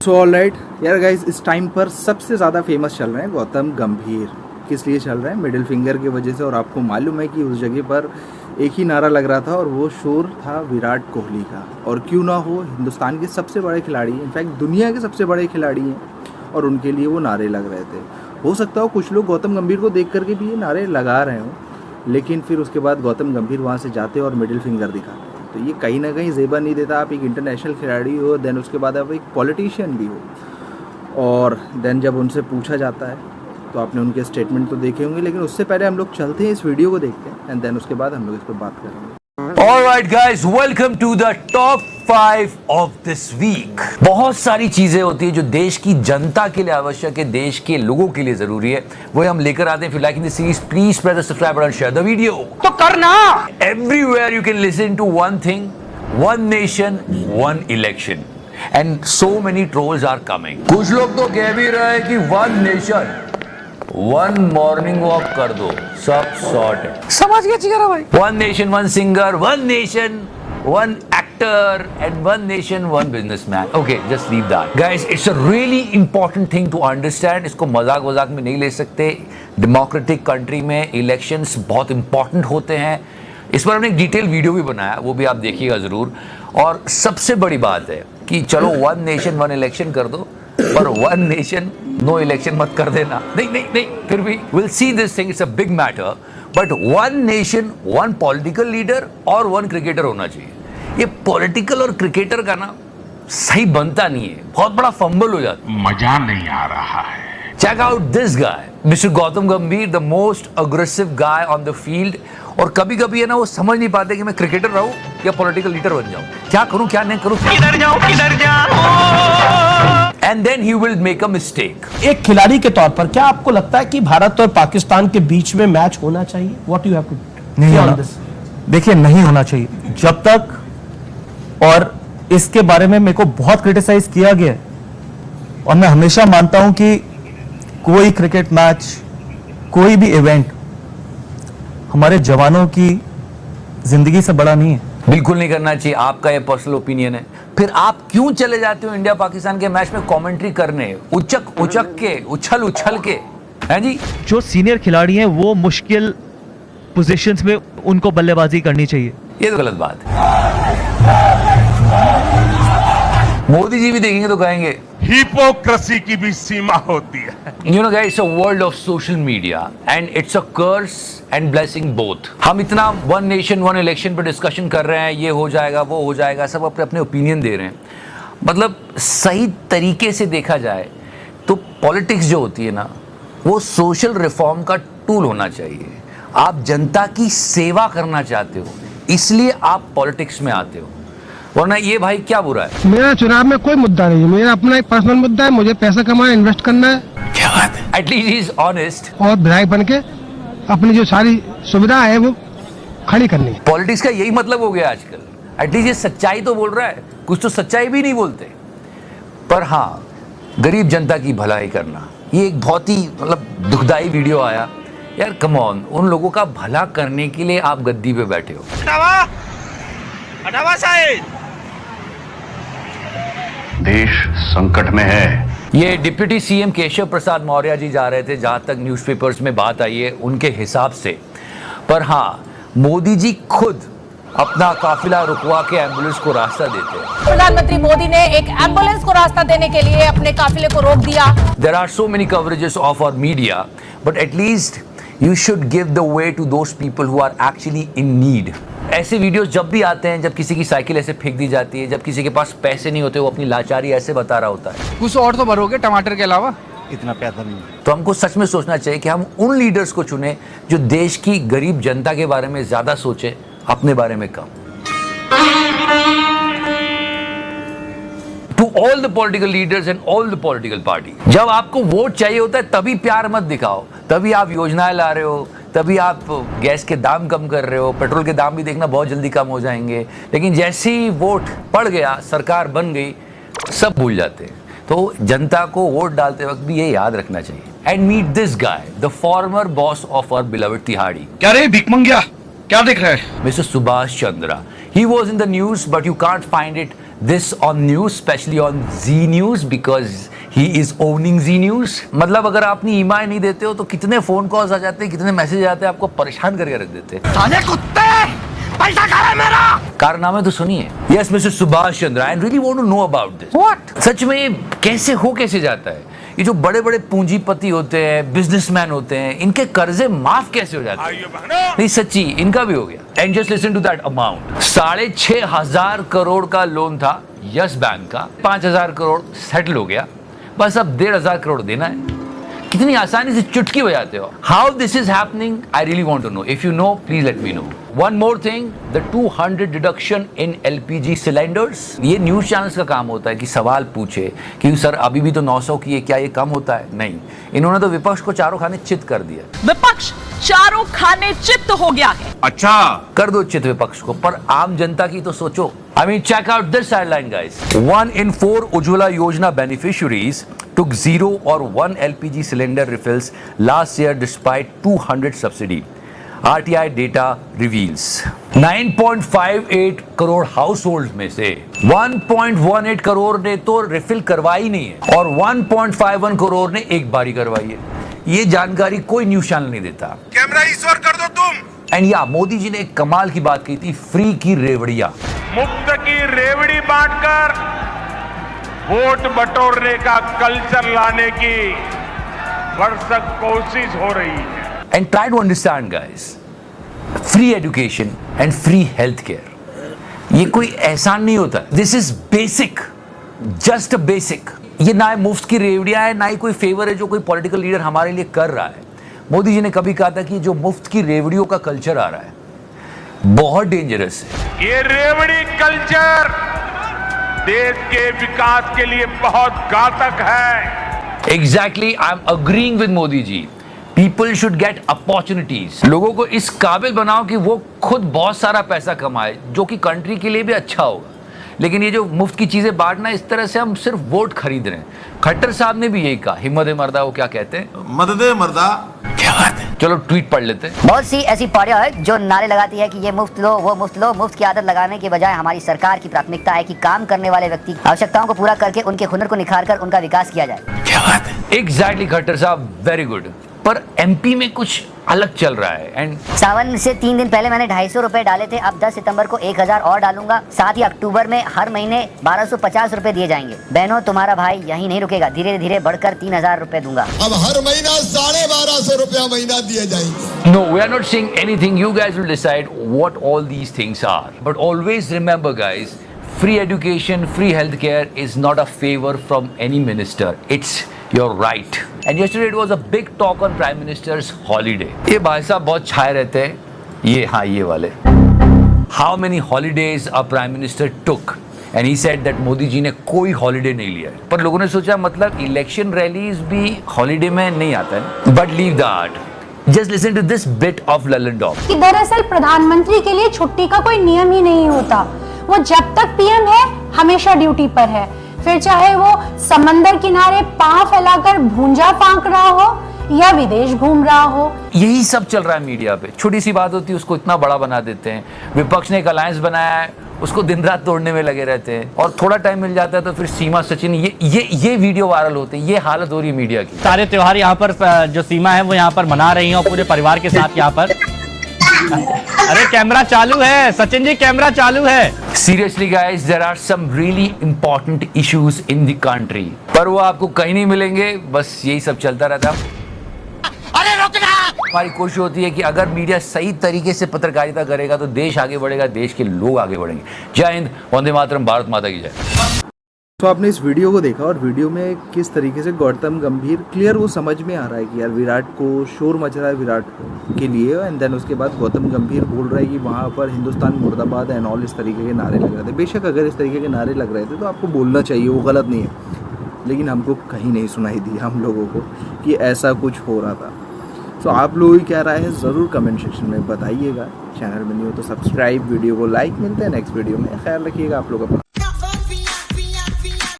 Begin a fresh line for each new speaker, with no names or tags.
So all right यार guys, इस time पर सबसे ज़्यादा फेमस चल रहे हैं गौतम गंभीर। किस लिए चल रहे हैं? मिडिल फिंगर की वजह से। और आपको मालूम है कि उस जगह पर एक ही नारा लग रहा था और वो शोर था विराट कोहली का। और क्यों ना हो, हिंदुस्तान के सबसे बड़े खिलाड़ी, इनफैक्ट दुनिया के सबसे बड़े खिलाड़ी हैं और उनके लिए वो नारे लग रहे थे। हो सकता हो कुछ लोग गौतम गंभीर को देख करके भी ये नारे लगा रहे हों, लेकिन फिर उसके बाद गौतम गंभीर वहाँ से जाते और मिडिल फिंगर दिखाते। तो ये कहीं ना कहीं ज़ेबा नहीं देता। आप एक इंटरनेशनल खिलाड़ी हो, देन उसके बाद आप एक पॉलिटिशियन भी हो, और देन जब उनसे पूछा जाता है तो आपने उनके स्टेटमेंट तो देखे होंगे। लेकिन उससे पहले हम लोग चलते हैं, इस वीडियो को देखते हैं, एंड देन उसके बाद हम लोग इस पर बात करेंगे।
Alright guys, welcome to the top 5 of this week। बहुत सारी चीजें होती है जो देश की जनता के लिए आवश्यक है, देश के लोगों के लिए जरूरी है, वो हम लेकर आते हैं। If you like this series, please press the subscribe button and share the video।
तो करना।
Everywhere you can listen to one thing, one nation, one election, and so many trolls are coming। कुछ लोग तो कह भी रहे हैं कि one nation, one morning walk कर दो, सब सॉर्ट है।
समझ गया जिगर भाई।
One nation one singer, one nation one actor, and one nation one businessman. Okay, just leave that guys. It's a really important thing to understand. इसको मजाक वजाक में नहीं ले सकते। डेमोक्रेटिक कंट्री में इलेक्शंस बहुत इंपॉर्टेंट होते हैं। इस पर हमने एक डिटेल वीडियो भी बनाया, वो भी आप देखिएगा जरूर। और सबसे बड़ी बात है कि चलो वन नेशन वन इलेक्शन कर दो, पर वन नेशन नो इलेक्शन मत कर देना। नहीं, फिर भी will see this thing, it's a big matter. But one nation one political leader और वन क्रिकेटर होना चाहिए। ये पॉलिटिकल और क्रिकेटर का ना सही बनता नहीं है, बहुत बड़ा फंबल हो जाता है,
मजा नहीं आ रहा है।
Check out this guy, mister Gautam Gambhir, the most aggressive guy on the field. और कभी कभी है ना, वो समझ नहीं पाते कि मैं क्रिकेटर रहूं या पॉलिटिकल लीडर बन जाऊं, क्या करूं क्या नहीं करूं,
किधर जाऊं।
And then he will make a mistake.
एक खिलाड़ी के तौर पर क्या आपको लगता है कि भारत और पाकिस्तान के बीच में मैच होना चाहिए? व्हाट यू हैव टू
नहीं होना। देखिए, नहीं होना चाहिए जब तक, और इसके बारे में मेरे को बहुत क्रिटिसाइज किया गया है, और मैं हमेशा मानता हूं कि कोई क्रिकेट मैच, कोई भी इवेंट हमारे जवानों की जिंदगी से बड़ा नहीं है।
बिल्कुल नहीं करना चाहिए। आपका ये पर्सनल ओपिनियन है। फिर आप क्यों चले जाते हो इंडिया पाकिस्तान के मैच में कमेंट्री करने, उचक के, उछल के? हैं जी,
जो सीनियर खिलाड़ी हैं वो मुश्किल पोजीशंस में उनको बल्लेबाजी करनी चाहिए।
ये तो गलत बात है। मोदी जी भी देखेंगे तो कहेंगे
हिपोक्रेसी की भी सीमा होती है।
You know guys, it's a world of social media and it's a curse and blessing both। हम इतना वन नेशन वन इलेक्शन पर डिस्कशन कर रहे हैं, ये हो जाएगा वो हो जाएगा, सब अपने अपने ओपिनियन दे रहे हैं। मतलब सही तरीके से देखा जाए तो पॉलिटिक्स जो होती है ना, वो सोशल रिफॉर्म का टूल होना चाहिए। आप जनता की सेवा करना चाहते हो, इसलिए आप पॉलिटिक्स में आते हो, वरना ये भाई क्या बुरा है।
मेरा चुनाव में कोई मुद्दा नहीं है, मेरा अपना एक पर्सनल मुद्दा है, मुझे पैसा कमाना, इन्वेस्ट करना है।
क्या बात है। At least he is honest.
और विधायक बन के अपनी जो सारी सुविधा है वो खड़ी करनी है।
पॉलिटिक्स का यही मतलब हो गया आजकल। एटलीस्ट ये सच्चाई तो बोल रहा है, कुछ तो सच्चाई भी नहीं बोलते। पर हाँ, गरीब जनता की भलाई करना, ये एक बहुत ही मतलब दुखदाई वीडियो आया यार। कम ऑन, उन लोगों का भला करने के लिए आप गद्दी पे बैठे हो।
हटावा साइड।
देश संकट में है।
ये डिप्टी सीएम केशव प्रसाद मौर्य जी जा रहे थे, जहां तक न्यूज़पेपर्स में बात आई है उनके हिसाब से। पर हाँ, मोदी जी खुद अपना काफिला रुकवा के एम्बुलेंस को रास्ता देते हैं।
प्रधानमंत्री मोदी ने एक एम्बुलेंस को रास्ता देने के लिए अपने काफिले को रोक दिया।
There are so many coverages of our media, but at least you should give the way to those people who are actually in need। ऐसे वीडियोस जब भी आते हैं, जब किसी की साइकिल ऐसे फेंक दी जाती है, जब किसी के पास पैसे नहीं होते, वो अपनी लाचारी ऐसे बता रहा होता है,
कुछ और तो भरोगे टमाटर के अलावा?
इतना पैसा नहीं।
तो हमको सच में सोचना चाहिए कि हम उन लीडर्स को चुने जो देश की गरीब जनता के बारे में ज्यादा सोचे, अपने बारे में कम। To all the political leaders and all the political party, जब आपको वोट चाहिए होता है तभी प्यार मत दिखाओ, तभी आप योजनाएं ला रहे हो, तभी आप गैस के दाम कम कर रहे हो, पेट्रोल के दाम भी देखना बहुत जल्दी कम हो जाएंगे। लेकिन जैसे ही वोट पड़ गया, सरकार बन गई, सब भूल जाते हैं। तो जनता को वोट डालते वक्त भी ये याद रखना चाहिए। And meet this guy, the former boss of our beloved तिहाड़ी।
क्या रे भिख मंगिया, क्या देख रहा है?
Mister Subhash Chandra. He was in the news, but you can't find it this on news, especially on Z News, because he is owning Z News. मतलब अगर आप अपनी ईएमआई नहीं देते हो तो कितने फोन कॉल्स आ जाते हैं, कितने मैसेज आते हैं, आपको परेशान करके रख देते हैं।
साले कुत्ते, पैसा खा रहा है मेरा।
कारनामे तो सुनिए। Yes, Mr. Subhash Chandra, I really want to know about this. What? सच में ये कैसे जाता है? ये जो बड़े बड़े पूंजीपति होते हैं, बिजनेसमैन होते हैं, इनके कर्जे माफ कैसे हो जाते हैं? नहीं सच्ची, इनका भी हो गया। And just listen to that amount. 6,500 crore का लोन था यस बैंक का, 5,000 करोड़ सेटल हो गया, बस अब 1,500 करोड़ देना है। कितनी आसानी से चुटकी बजाते हो। How this is happening, I really want to know. If you know, please let me know. One more thing, the 200 deduction in LPG cylinders. ये न्यूज चैनल्स का काम होता है कि सवाल पूछे कि सर अभी भी तो 900 की है, क्या ये कम होता है? नहीं, इन्होंने तो विपक्ष को चारों खाने चित कर दिया।
विपक्ष चारों खाने चित्त हो गया है।
अच्छा, कर दो चित विपक्ष को, पर आम जनता की तो सोचो। I mean, check out this headline, guys. 1 in 4 Ujjwala Yojana beneficiaries took 0 or 1 LPG cylinder refills last year despite 200 subsidy. RTI data reveals 9.58 crore household में से 1.18 करोड़ ने तो रिफिल करवाई नहीं है और 1.51 करोड़ ने एक बारी करवाई है। ये जानकारी कोई न्यूज चैनल नहीं देता।
कैमरा ईश्वर कर दो तुम।
एंड या मोदी जी ने एक कमाल की बात कही थी, फ्री की रेवड़िया।
मुफ्त की रेवड़ी बांटकर वोट बटोरने का कल्चर लाने की भरसक कोशिश हो रही है।
And try to understand guys, free education and free health care ये कोई एहसान नहीं होता। This is basic, just basic. ये ना मुफ्त की रेवड़ियां है, ना ही कोई फेवर है जो कोई पॉलिटिकल लीडर हमारे लिए कर रहा है। मोदी जी ने कभी कहा था कि जो मुफ्त की रेवड़ियों का कल्चर आ रहा है बहुत डेंजरस है।
ये रेवड़ी कल्चर देश के विकास के लिए बहुत घातक है।
Exactly, I am agreeing with Modi ji. People should get opportunities. लोगों को इस काबिल बनाओ कि वो खुद बहुत सारा पैसा कमाए, जो कि कंट्री के लिए भी अच्छा होगा। लेकिन ये जो मुफ्त की चीजें बांटना, इस तरह से हम सिर्फ वोट खरीद रहे हैं। खट्टर साहब ने भी यही कहा, हिम्मत मर्दा, वो क्या कहते हैं,
मदद मर्दा।
क्या बात है, चलो ट्वीट पढ़ लेते हैं।
बहुत सी ऐसी पार्टियां हैं जो नारे लगाती है कि ये मुफ्त लो, वो मुफ्त लो। मुफ्त की आदत लगाने के बजाय हमारी सरकार की प्राथमिकता है कि काम करने वाले व्यक्ति की आवश्यकताओं को पूरा करके उनके हुनर को निखार कर उनका विकास किया जाए।
क्या बात है, एग्जैक्टली खट्टर साहब, वेरी गुड। पर एमपी में कुछ अलग चल रहा है। एंड
सावन से 3 दिन पहले मैंने 250 रुपए डाले थे, अब 10 सितंबर को 1000 और डालूंगा। साथ ही अक्टूबर में हर महीने 1250 रुपए दिए जाएंगे। बहनों, तुम्हारा भाई यही नहीं रुकेगा, धीरे धीरे बढ़कर 3000 रुपए दूंगा।
अब हर महीना 1250 रुपया महीना दिए जाएंगे।
No, we are not saying anything. You guys will decide what all these things are. But always remember, guys, free education, free healthcare is not a favor from any minister. It's your right. And yesterday it was a big talk on Prime Minister's holiday. ये भाई साहब बहुत छाए रहते हैं। ये हाँ, ये वाले। How many holidays a Prime Minister took? And he said that Modi ji ने कोई हॉलीडे नहीं लिया है। पर लोगों ने सोचा मतलब इलेक्शन रैलीज भी हॉलीडे में नहीं आता है। But leave that. Just listen to this bit of Lallin Dog.
कि दरअसल प्रधानमंत्री के लिए छुट्टी का कोई नियम ही नहीं होता। वो जब तक पीएम है हमेशा ड्यूटी पर है, फिर चाहे वो समंदर किनारे पांव फैलाकर भूंजा फांक रहा हो या विदेश घूम रहा हो।
यही सब चल रहा है मीडिया पे। छोटी सी बात होती है उसको इतना बड़ा बना देते हैं। विपक्ष ने एक अलायंस बनाया है, उसको दिन रात तोड़ने में लगे रहते हैं, और थोड़ा टाइम मिल जाता है तो फिर सीमा सचिन ये वीडियो वायरल होते हैं। ये हालत हो रही है मीडिया की।
सारे त्योहार यहाँ पर जो सीमा है वो यहाँ पर मना रही है और पूरे परिवार के साथ यहाँ पर। अरे कैमरा चालू है सचिन जी, कैमरा चालू है।
Seriously guys, there are some really important issues in the country, पर वो आपको कहीं नहीं मिलेंगे। बस यही सब चलता रहता है।
अरे रुकना।
हमारी कोशिश होती है कि अगर मीडिया सही तरीके से पत्रकारिता करेगा तो देश आगे बढ़ेगा, देश के लोग आगे बढ़ेंगे। जय हिंद, वंदे मातरम, भारत माता की जय।
तो आपने इस वीडियो को देखा और वीडियो में किस तरीके से गौतम गंभीर क्लियर वो समझ में आ रहा है कि यार विराट को शोर मच रहा है विराट के लिए। एंड देन उसके बाद गौतम गंभीर बोल रहा है कि वहाँ पर हिंदुस्तान मुर्दाबाद एंड ऑल इस तरीके के नारे लग रहे थे। बेशक अगर इस तरीके के नारे लग रहे थे तो आपको बोलना चाहिए, वो गलत नहीं है, लेकिन हमको कहीं नहीं सुनाई दिया हम लोगों को कि ऐसा कुछ हो रहा था। तो आप लोगों की क्या राय है ज़रूर कमेंट सेक्शन में बताइए। चैनल में नहीं हो तो सब्सक्राइब, वीडियो को लाइक। मिलते हैं नेक्स्ट वीडियो में, ख्याल रखिएगा आप लोग अपना।